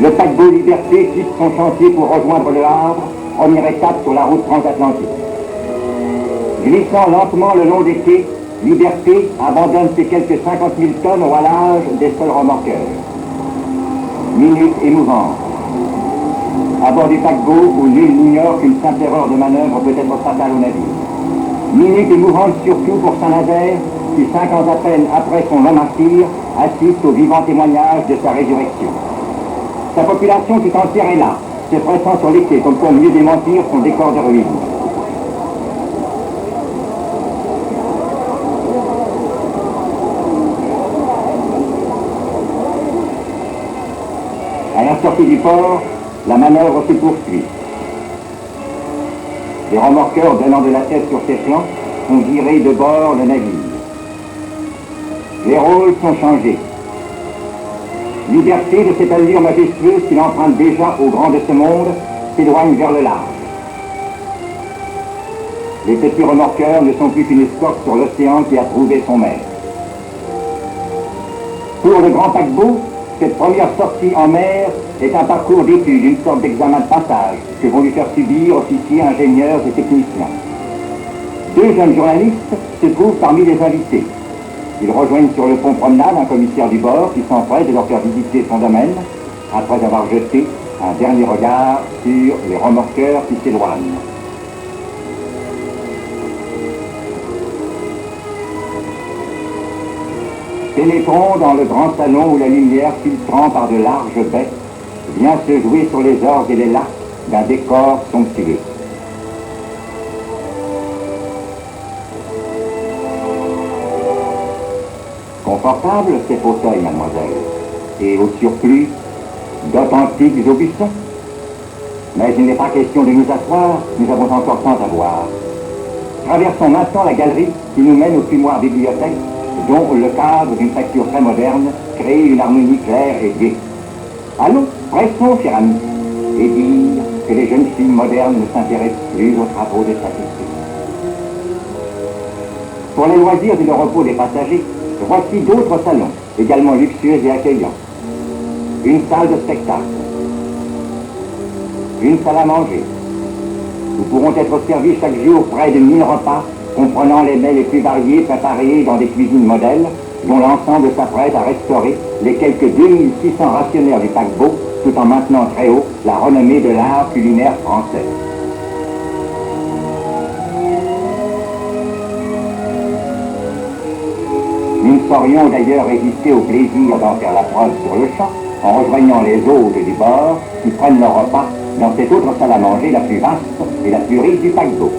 Le paquebot Liberté quitte son chantier pour rejoindre le Havre, première étape sur la route transatlantique. Glissant lentement le long des quais, Liberté abandonne ses quelques 50 000 tonnes au halage des seuls remorqueurs. Minute émouvante. À bord du paquebot où nul n'ignore qu'une simple erreur de manœuvre peut être fatale au navire. Minute émouvante surtout pour Saint-Nazaire, qui 5 ans à peine après son long martyre, assiste au vivant témoignage de sa résurrection. Sa population tout entière est là, se pressant sur les quais comme pour mieux démentir son décor de ruines. À la sortie du port, la manœuvre se poursuit. Les remorqueurs donnant de la tête sur ses flancs font virer de bord le navire. Les rôles sont changés. Liberté de cette allure majestueuse qu'il emprunte déjà au grand de ce monde s'éloigne vers le large. Les petits remorqueurs ne sont plus qu'une escorte sur l'océan qui a trouvé son maître. Pour le grand paquebot, cette première sortie en mer est un parcours d'études, une sorte d'examen de passage que vont lui faire subir officiers, ingénieurs et techniciens. 2 jeunes journalistes se trouvent parmi les invités. Ils rejoignent sur le pont promenade un commissaire du bord qui s'empresse de leur faire visiter son domaine après avoir jeté un dernier regard sur les remorqueurs qui s'éloignent. Pénétrons dans le grand salon où la lumière filtrant par de larges baies vient se jouer sur les orgues et les lacs d'un décor somptueux. Confortable ces fauteuils, mademoiselle, et au surplus d'authentiques aubusons. Mais il n'est pas question de nous asseoir, nous avons encore tant à voir. Traversons maintenant la galerie qui nous mène au fumoir bibliothèque, dont le cadre d'une facture très moderne crée une harmonie claire et gaie. Allons, pressons, cher ami, et dire que les jeunes filles modernes ne s'intéressent plus aux travaux des statistiques. Pour les loisirs et le repos des passagers, voici d'autres salons, également luxueux et accueillants. Une salle de spectacle, une salle à manger, où pourront être servis chaque jour près de 1000 repas, comprenant les mets les plus variés préparés dans des cuisines modèles, dont l'ensemble s'apprête à restaurer les quelques 2600 rationnaires du paquebot, tout en maintenant très haut la renommée de l'art culinaire français. Nous ne saurions d'ailleurs résister au plaisir d'en faire la preuve sur le champ, en rejoignant les hôtes du bord qui prennent leur repas dans cette autre salle à manger la plus vaste et la plus riche du paquebot.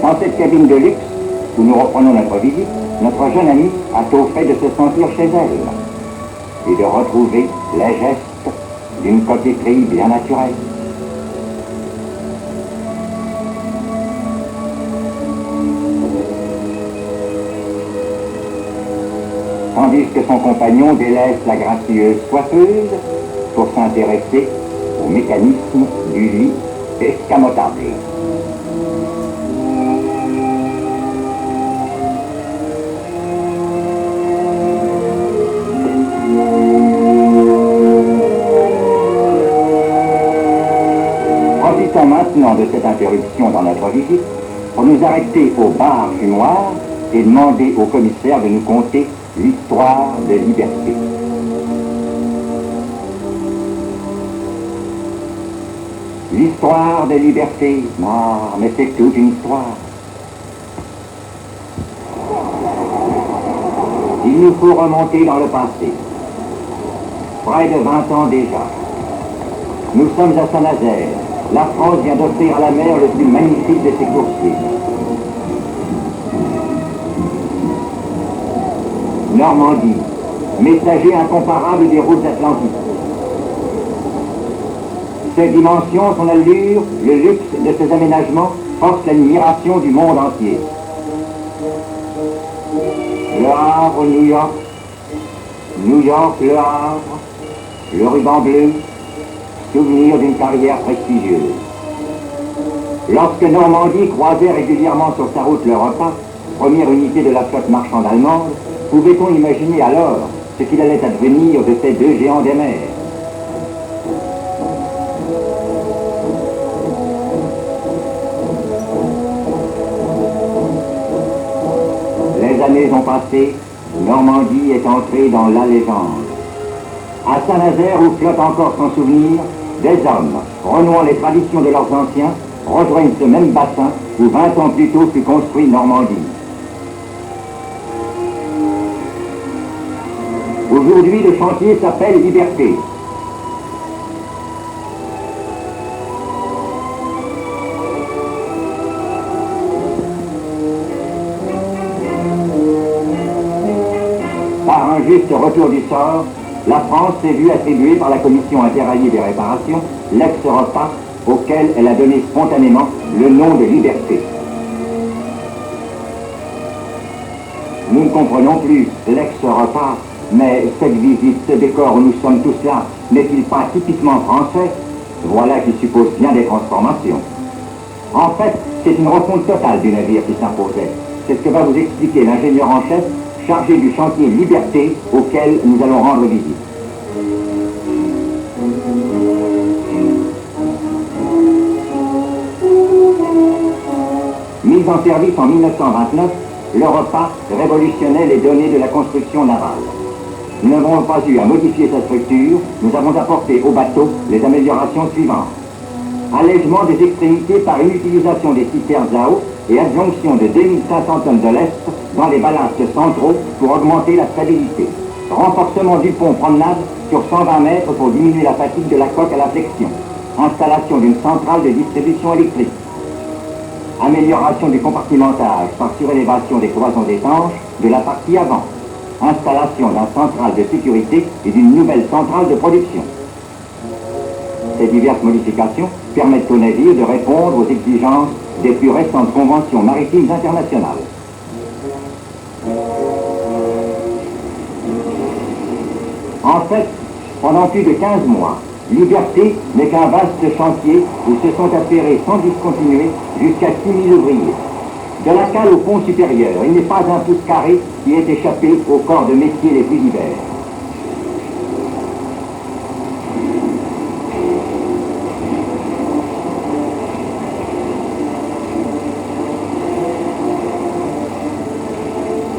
Dans cette cabine de luxe, où nous reprenons notre visite, notre jeune amie a tôt fait de se sentir chez elle et de retrouver les gestes d'une coquetterie bien naturelle. Tandis que son compagnon délaisse la gracieuse coiffeuse pour s'intéresser au mécanisme du lit escamotable. Profitons maintenant de cette interruption dans notre visite pour nous arrêter au bar fumoir et demander au commissaire de nous conter l'histoire de Liberté. L'histoire de Liberté, ah, mais c'est toute une histoire. Il nous faut remonter dans le passé, près de 20 ans déjà. Nous sommes à Saint-Nazaire. La France vient d'offrir à la mer le plus magnifique de ses coursiers. Normandie, messager incomparable des routes atlantiques. Ses dimensions, son allure, le luxe de ses aménagements forcent l'admiration du monde entier. Le Havre, New York, New York, Le Havre, le ruban bleu, souvenir d'une carrière prestigieuse. Lorsque Normandie croisait régulièrement sur sa route le repas, première unité de la flotte marchande allemande, pouvait-on imaginer alors ce qu'il allait advenir de ces deux géants des mers? Les années ont passé, Normandie est entrée dans la légende. À Saint-Nazaire, où flotte encore son souvenir, des hommes, renouant les traditions de leurs anciens, rejoignent ce même bassin où 20 ans plus tôt fut construit Normandie. Aujourd'hui, le chantier s'appelle Liberté. Par un juste retour du sort, la France s'est vue attribuer par la Commission interalliée des réparations l'ex-repas auquel elle a donné spontanément le nom de Liberté. Nous ne comprenons plus l'ex-repas, mais cette visite, ce décor où nous sommes tous là, n'est-il pas typiquement français? Voilà qui suppose bien des transformations. En fait, c'est une refonte totale du navire qui s'imposait. C'est ce que va vous expliquer l'ingénieur en chef chargé du chantier Liberté auquel nous allons rendre visite. Mise en service en 1929, le repas révolutionnait les données de la construction navale. Nous n'avons pas eu à modifier sa structure, nous avons apporté au bateau les améliorations suivantes. Allègement des extrémités par une utilisation des citernes à eau et adjonction de 2500 tonnes de lest dans les ballasts centraux pour augmenter la stabilité. Renforcement du pont promenade sur 120 mètres pour diminuer la fatigue de la coque à la flexion. Installation d'une centrale de distribution électrique. Amélioration du compartimentage par surélévation des cloisons d'étanches de la partie avant. Installation d'un central de sécurité et d'une nouvelle centrale de production. Ces diverses modifications permettent au navire de répondre aux exigences des plus récentes conventions maritimes internationales. En fait, pendant plus de 15 mois, Liberté n'est qu'un vaste chantier où se sont affairés sans discontinuer jusqu'à 6000 ouvriers. De la cale au pont supérieur, il n'est pas un pouce carré qui ait échappé aux corps de métier les plus divers.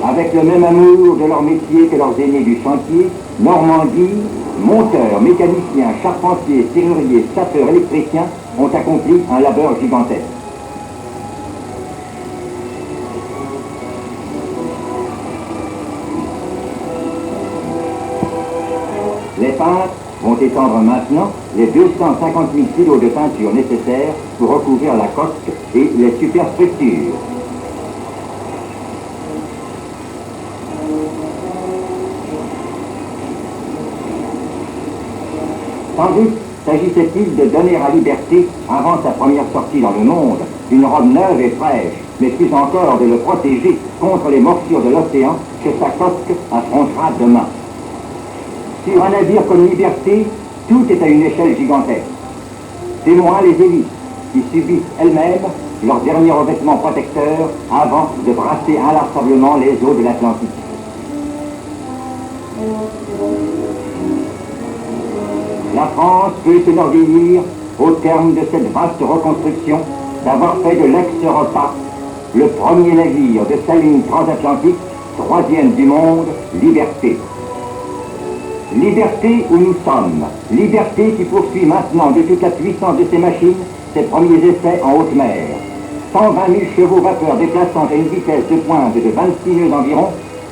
Avec le même amour de leur métier que leurs aînés du chantier, Normandie, monteurs, mécaniciens, charpentiers, serruriers, sapeurs, électriciens ont accompli un labeur gigantesque. Les peintres vont étendre maintenant les 250 000 kilos de peinture nécessaires pour recouvrir la coque et les superstructures. Sans doute s'agissait-il de donner à Liberté, avant sa première sortie dans le monde, une robe neuve et fraîche, mais plus encore de le protéger contre les morsures de l'océan que sa coque affrontera demain. Sur un navire comme Liberté, tout est à une échelle gigantesque. Témoin les hélices, qui subissent elles-mêmes leur dernier revêtement protecteur avant de brasser inlassablement les eaux de l'Atlantique. La France peut s'enorgueillir, au terme de cette vaste reconstruction, d'avoir fait de l'ex-repas le premier navire de sa ligne transatlantique, troisième du monde, Liberté. Liberté où nous sommes, Liberté qui poursuit maintenant de toute la puissance de ses machines ses premiers essais en haute mer. 120 000 chevaux vapeur déplaçant à une vitesse de pointe de 26 nœuds environ,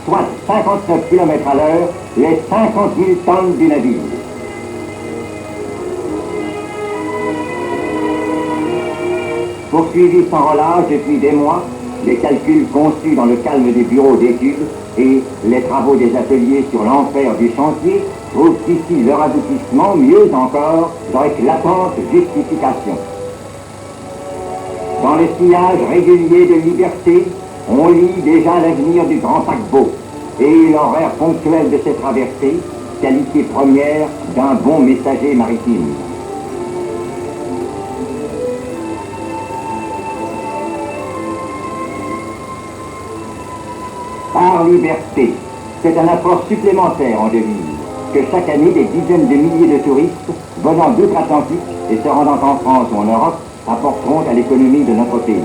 soit 59 km à l'heure, les 50 000 tonnes du navire. Poursuivi sans relâche depuis des mois, les calculs conçus dans le calme des bureaux d'études et les travaux des ateliers sur l'enfer du chantier trouvent ici leur aboutissement, mieux encore, dans éclatante justification. Dans le sillage régulier de Liberté, on lit déjà l'avenir du grand paquebot et l'horaire ponctuel de ses traversées, qualité première d'un bon messager maritime. Par liberté. C'est un apport supplémentaire en devise que chaque année des dizaines de milliers de touristes venant d'outre-Atlantique et se rendant en France ou en Europe apporteront à l'économie de notre pays.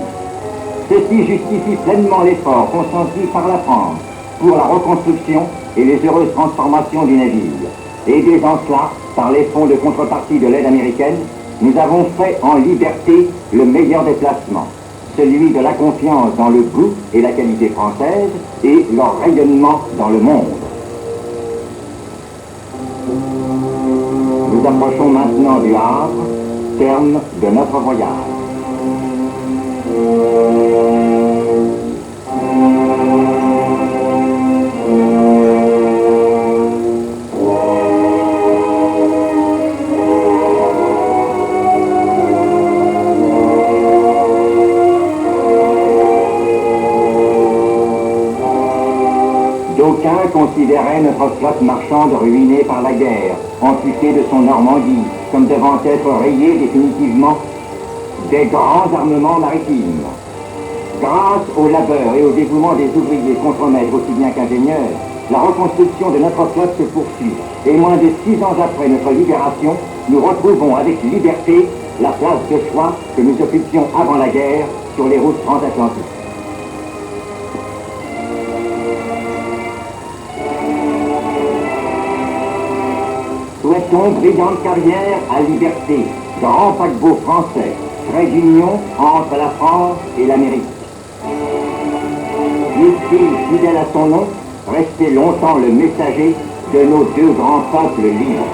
Ceci justifie pleinement l'effort consenti par la France pour la reconstruction et les heureuses transformations du navire. Aidés en cela par les fonds de contrepartie de l'aide américaine, nous avons fait en liberté le meilleur des placements, celui de la confiance dans le goût et la qualité française et leur rayonnement dans le monde. Nous approchons maintenant du Havre, terme de notre voyage. D'aucuns considéraient notre flotte marchande ruinée par la guerre, amputée de son Normandie, comme devant être rayée définitivement des grands armements maritimes. Grâce au labeur et au dévouement des ouvriers contremaîtres aussi bien qu'ingénieurs, la reconstruction de notre flotte se poursuit et moins de 6 ans après notre libération, nous retrouvons avec liberté la place de choix que nous occupions avant la guerre sur les routes transatlantiques. Souhaitons brillante carrière à liberté, grand paquebot français, trait d'union entre la France et l'Amérique. Puisse-t-il, fidèle à son nom, rester longtemps le messager de nos deux grands peuples libres.